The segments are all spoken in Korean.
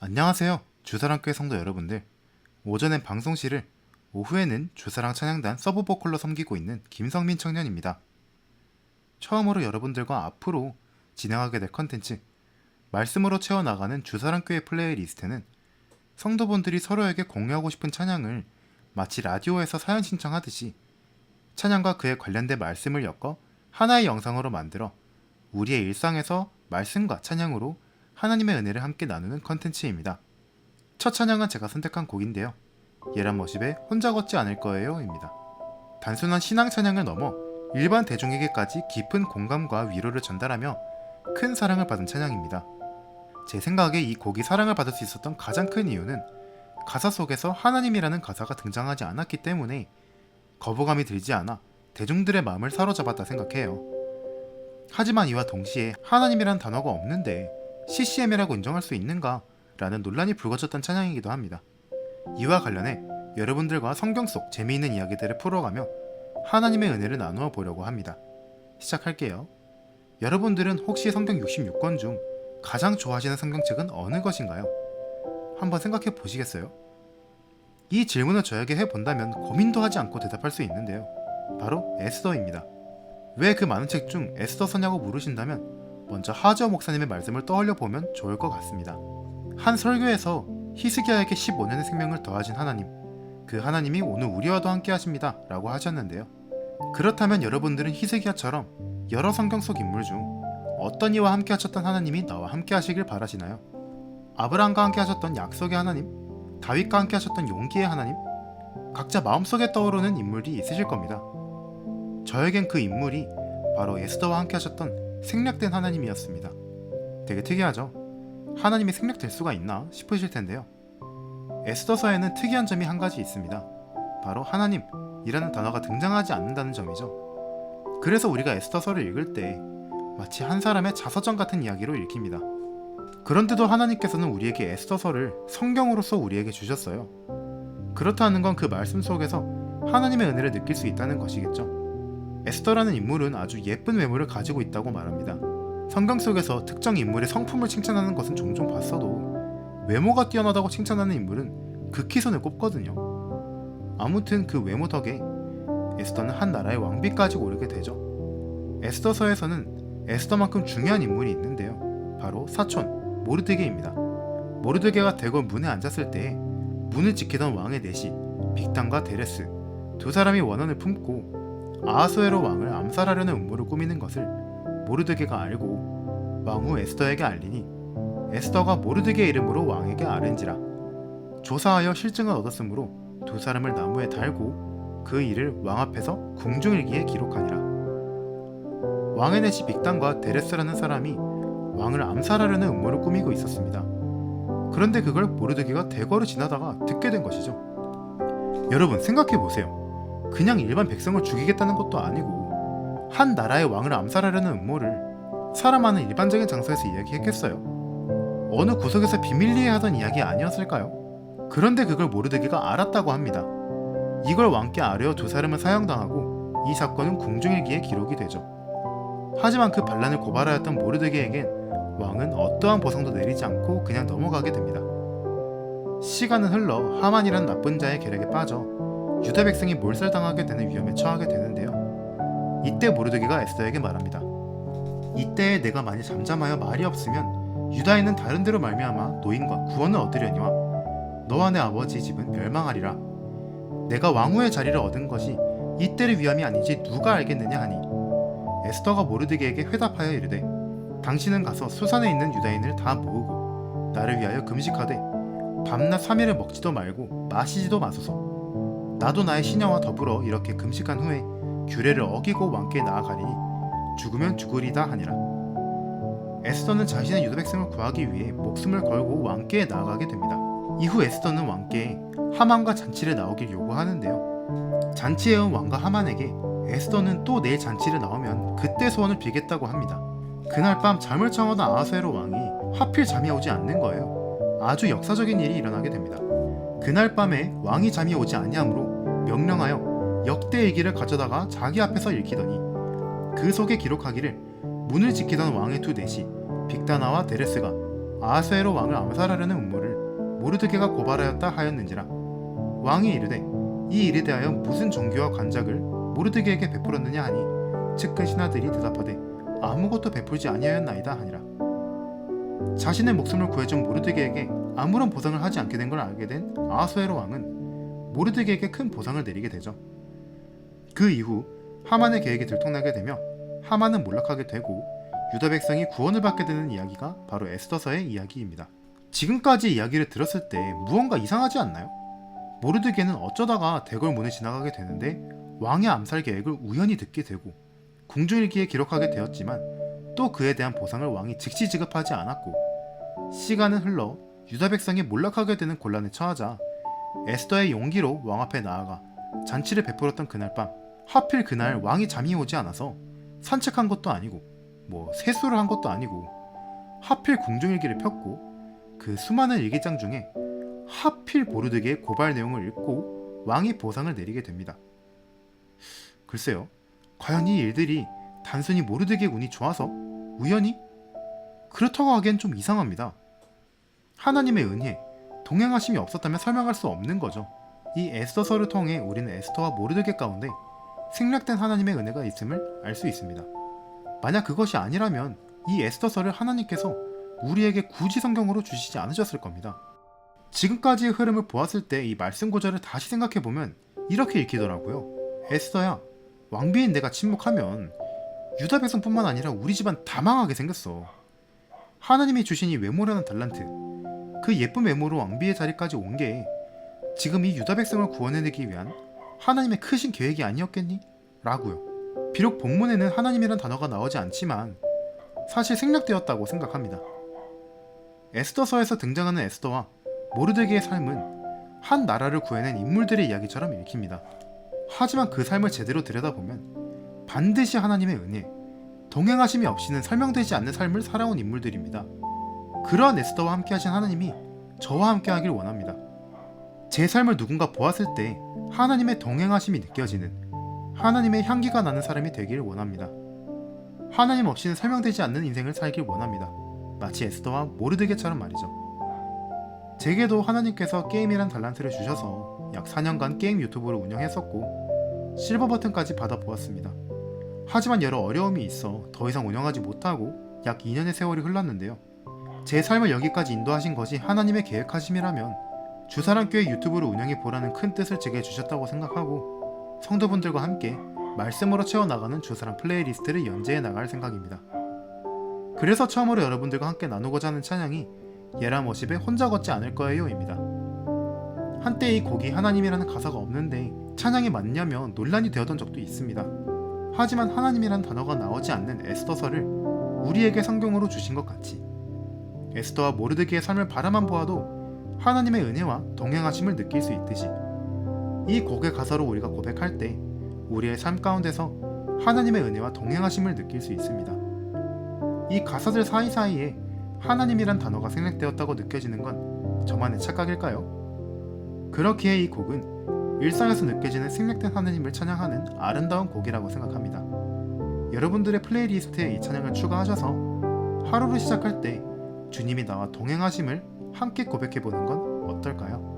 안녕하세요. 주사랑교회 성도 여러분들. 오전엔 방송실을, 오후에는 주사랑 찬양단 서브보컬로 섬기고 있는 김성민 청년입니다. 처음으로 여러분들과 앞으로 진행하게 될 컨텐츠, 말씀으로 채워나가는 주사랑교회 플레이리스트는 성도분들이 서로에게 공유하고 싶은 찬양을 마치 라디오에서 사연 신청하듯이 찬양과 그에 관련된 말씀을 엮어 하나의 영상으로 만들어 우리의 일상에서 말씀과 찬양으로 하나님의 은혜를 함께 나누는 컨텐츠입니다. 첫 찬양은 제가 선택한 곡인데요. 예란머십의 혼자 걷지 않을 거예요 입니다. 단순한 신앙 찬양을 넘어 일반 대중에게까지 깊은 공감과 위로를 전달하며 큰 사랑을 받은 찬양입니다. 제 생각에 이 곡이 사랑을 받을 수 있었던 가장 큰 이유는 가사 속에서 하나님이라는 가사가 등장하지 않았기 때문에 거부감이 들지 않아 대중들의 마음을 사로잡았다 생각해요. 하지만 이와 동시에 하나님이란 단어가 없는데 CCM이라고 인정할 수 있는가? 라는 논란이 불거졌던 찬양이기도 합니다. 이와 관련해 여러분들과 성경 속 재미있는 이야기들을 풀어가며 하나님의 은혜를 나누어 보려고 합니다. 시작할게요. 여러분들은 혹시 성경 66권 중 가장 좋아하시는 성경책은 어느 것인가요? 한번 생각해 보시겠어요? 이 질문을 저에게 해본다면 고민도 하지 않고 대답할 수 있는데요. 바로 에스더입니다. 왜 그 많은 책 중 에스더서냐고 물으신다면 먼저 하저 목사님의 말씀을 떠올려 보면 좋을 것 같습니다. 한 설교에서 히스기야에게 15년의 생명을 더하신 하나님, 그 하나님이 오늘 우리와도 함께 하십니다 라고 하셨는데요. 그렇다면 여러분들은 히스기야처럼 여러 성경 속 인물 중 어떤 이와 함께 하셨던 하나님이 나와 함께 하시길 바라시나요? 아브라함과 함께 하셨던 약속의 하나님, 다윗과 함께 하셨던 용기의 하나님, 각자 마음속에 떠오르는 인물이 있으실 겁니다. 저에겐 그 인물이 바로 에스더와 함께 하셨던 생략된 하나님이었습니다. 되게 특이하죠? 하나님이 생략될 수가 있나 싶으실 텐데요. 에스더서에는 특이한 점이 한 가지 있습니다. 바로 하나님이라는 단어가 등장하지 않는다는 점이죠. 그래서 우리가 에스더서를 읽을 때 마치 한 사람의 자서전 같은 이야기로 읽힙니다. 그런데도 하나님께서는 우리에게 에스더서를 성경으로서 우리에게 주셨어요. 그렇다는 건 그 말씀 속에서 하나님의 은혜를 느낄 수 있다는 것이겠죠. 에스더라는 인물은 아주 예쁜 외모를 가지고 있다고 말합니다. 성경 속에서 특정 인물의 성품을 칭찬하는 것은 종종 봤어도 외모가 뛰어나다고 칭찬하는 인물은 극히 손에 꼽거든요. 아무튼 그 외모 덕에 에스더는 한 나라의 왕비까지 오르게 되죠. 에스더서에서는 에스더만큼 중요한 인물이 있는데요. 바로 사촌 모르드게입니다. 모르드게가 대궐 문에 앉았을 때에 문을 지키던 왕의 넷이 빅탄과 데레스 두 사람이 원한을 품고 아하수에로 왕을 암살하려는 음모를 꾸미는 것을 모르드게가 알고 왕후 에스더에게 알리니 에스더가 모르드게 이름으로 왕에게 아른지라. 조사하여 실증을 얻었으므로 두 사람을 나무에 달고 그 일을 왕 앞에서 궁중일기에 기록하니라. 왕의 넷이 빅단과 데레스라는 사람이 왕을 암살하려는 음모를 꾸미고 있었습니다. 그런데 그걸 모르드게가 대궐을 지나다가 듣게 된 것이죠. 여러분 생각해보세요. 그냥 일반 백성을 죽이겠다는 것도 아니고 한 나라의 왕을 암살하려는 음모를 사람 많은 일반적인 장소에서 이야기했겠어요? 어느 구석에서 비밀리에 하던 이야기 아니었을까요? 그런데 그걸 모르드게가 알았다고 합니다. 이걸 왕께 아뢰어 두 사람은 사형당하고 이 사건은 궁중일기에 기록이 되죠. 하지만 그 반란을 고발하였던 모르드게에겐 왕은 어떠한 보상도 내리지 않고 그냥 넘어가게 됩니다. 시간은 흘러 하만이라는 나쁜 자의 계략에 빠져 유다 백성이 몰살당하게 되는 위험에 처하게 되는데요. 이때 모르드게가 에스더에게 말합니다. 이때에 내가 만일 잠잠하여 말이 없으면 유다에 있는 다른 데로 말미암아 노인과 구원을 얻으려니와 너와 내 아버지 집은 멸망하리라. 내가 왕후의 자리를 얻은 것이 이때를 위함이 아니지 누가 알겠느냐 하니 에스더가 모르드게에게 회답하여 이르되 당신은 가서 수산에 있는 유다인을 다 모으고 나를 위하여 금식하되 밤낮 3일을 먹지도 말고 마시지도 마소서. 나도 나의 시녀와 더불어 이렇게 금식한 후에 규례를 어기고 왕께 나아가리니 죽으면 죽으리다 하니라. 에스더는 자신의 유다 백성을 구하기 위해 목숨을 걸고 왕께 나아가게 됩니다. 이후 에스더는 왕께 하만과 잔치를 나오길 요구하는데요. 잔치에 온 왕과 하만에게 에스더는 또 내일 잔치를 나오면 그때 소원을 빌겠다고 합니다. 그날 밤 잠을 청하던 아하수에로 왕이 하필 잠이 오지 않는 거예요. 아주 역사적인 일이 일어나게 됩니다. 그날 밤에 왕이 잠이 오지 아니하므로 명령하여 역대일기를 가져다가 자기 앞에서 읽히더니 그 속에 기록하기를 문을 지키던 왕의 두 넷이 빅다나와 데레스가 아하수에로 왕을 암살하려는 음모를 모르드게가 고발하였다 하였는지라. 왕이 이르되 이 일에 대하여 무슨 종교와 관작을 모르드게에게 베풀었느냐 하니 측근 신하들이 대답하되 아무것도 베풀지 아니하였나이다 하니라. 자신의 목숨을 구해준 모르드게에게 아무런 보상을 하지 않게 된 걸 알게 된 아하수에로 왕은 모르드게에게 큰 보상을 내리게 되죠. 그 이후 하만의 계획이 들통나게 되며 하만은 몰락하게 되고 유다 백성이 구원을 받게 되는 이야기가 바로 에스더서의 이야기입니다. 지금까지 이야기를 들었을 때 무언가 이상하지 않나요? 모르드게는 어쩌다가 대궐문을 지나가게 되는데 왕의 암살 계획을 우연히 듣게 되고 궁중일기에 기록하게 되었지만 또 그에 대한 보상을 왕이 즉시 지급하지 않았고, 시간은 흘러 유다 백성이 몰락하게 되는 곤란에 처하자 에스더의 용기로 왕 앞에 나아가 잔치를 베풀었던 그날 밤, 하필 그날 왕이 잠이 오지 않아서 산책한 것도 아니고 세수를 한 것도 아니고 하필 궁중일기를 폈고 그 수많은 일기장 중에 하필 모르드게의 고발 내용을 읽고 왕이 보상을 내리게 됩니다. 글쎄요, 과연 이 일들이 단순히 모르드게의 운이 좋아서 우연히? 그렇다고 하기엔 좀 이상합니다. 하나님의 은혜, 동행하심이 없었다면 설명할 수 없는 거죠. 이 에스더서를 통해 우리는 에스더와 모르드게 가운데 생략된 하나님의 은혜가 있음을 알 수 있습니다. 만약 그것이 아니라면 이 에스더서를 하나님께서 우리에게 굳이 성경으로 주시지 않으셨을 겁니다. 지금까지의 흐름을 보았을 때 이 말씀 구절을 다시 생각해보면 이렇게 읽히더라고요. 에스더야, 왕비인 내가 침묵하면 유다 백성뿐만 아니라 우리 집안 다 망하게 생겼어. 하나님이 주신 이 외모라는 달란트, 그 예쁜 외모로 왕비의 자리까지 온 게 지금 이 유다 백성을 구원해내기 위한 하나님의 크신 계획이 아니었겠니? 라고요. 비록 본문에는 하나님이란 단어가 나오지 않지만 사실 생략되었다고 생각합니다. 에스더서에서 등장하는 에스더와 모르드게의 삶은 한 나라를 구해낸 인물들의 이야기처럼 읽힙니다. 하지만 그 삶을 제대로 들여다보면 반드시 하나님의 은혜, 동행하심이 없이는 설명되지 않는 삶을 살아온 인물들입니다. 그러한 에스더와 함께 하신 하나님이 저와 함께 하길 원합니다. 제 삶을 누군가 보았을 때 하나님의 동행하심이 느껴지는, 하나님의 향기가 나는 사람이 되길 원합니다. 하나님 없이는 설명되지 않는 인생을 살길 원합니다. 마치 에스더와 모르드게처럼 말이죠. 제게도 하나님께서 게임이란 달란트를 주셔서 약 4년간 게임 유튜브를 운영했었고 실버 버튼까지 받아보았습니다. 하지만 여러 어려움이 있어 더 이상 운영하지 못하고 약 2년의 세월이 흘렀는데요. 제 삶을 여기까지 인도하신 것이 하나님의 계획하심이라면 주사랑교회 유튜브를 운영해 보라는 큰 뜻을 제게 주셨다고 생각하고 성도분들과 함께 말씀으로 채워나가는 주사랑 플레이리스트를 연재해 나갈 생각입니다. 그래서 처음으로 여러분들과 함께 나누고자 하는 찬양이 예람 워십의 혼자 걷지 않을 거예요 입니다. 한때 이 곡이 하나님이라는 가사가 없는데 찬양이 맞냐며 논란이 되었던 적도 있습니다. 하지만 하나님이란 단어가 나오지 않는 에스더서를 우리에게 성경으로 주신 것 같이 에스더와 모르드게의 삶을 바라만 보아도 하나님의 은혜와 동행하심을 느낄 수 있듯이 이 곡의 가사로 우리가 고백할 때 우리의 삶 가운데서 하나님의 은혜와 동행하심을 느낄 수 있습니다. 이 가사들 사이사이에 하나님이란 단어가 생략되었다고 느껴지는 건 저만의 착각일까요? 그렇기에 이 곡은 일상에서 느껴지는 생략된 하나님을 찬양하는 아름다운 곡이라고 생각합니다. 여러분들의 플레이리스트에 이 찬양을 추가하셔서 하루를 시작할 때 주님이 나와 동행하심을 함께 고백해보는 건 어떨까요?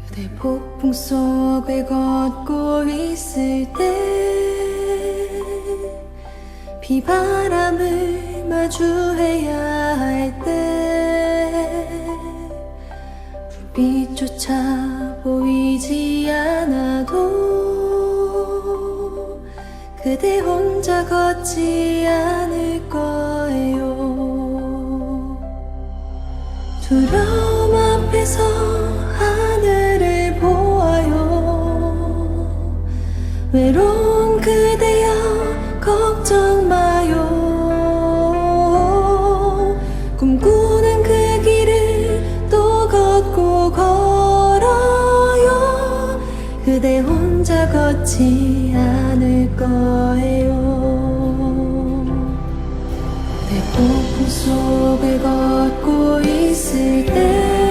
그대 폭풍 속을 걷고 있을 때 비바람을 마주해야 할 때 불빛조차 보이지 않아도 그대 혼자 걷지 않을 거예요. 두려움 앞에서 하늘을 보아요. 외로운 그대여 걱정 마요. 꿈꾸는 그 길을 또 걷고 걸어요. 그대 혼자 걷지 않을 거예요. 내 폭풍 속을 걷고 있을 때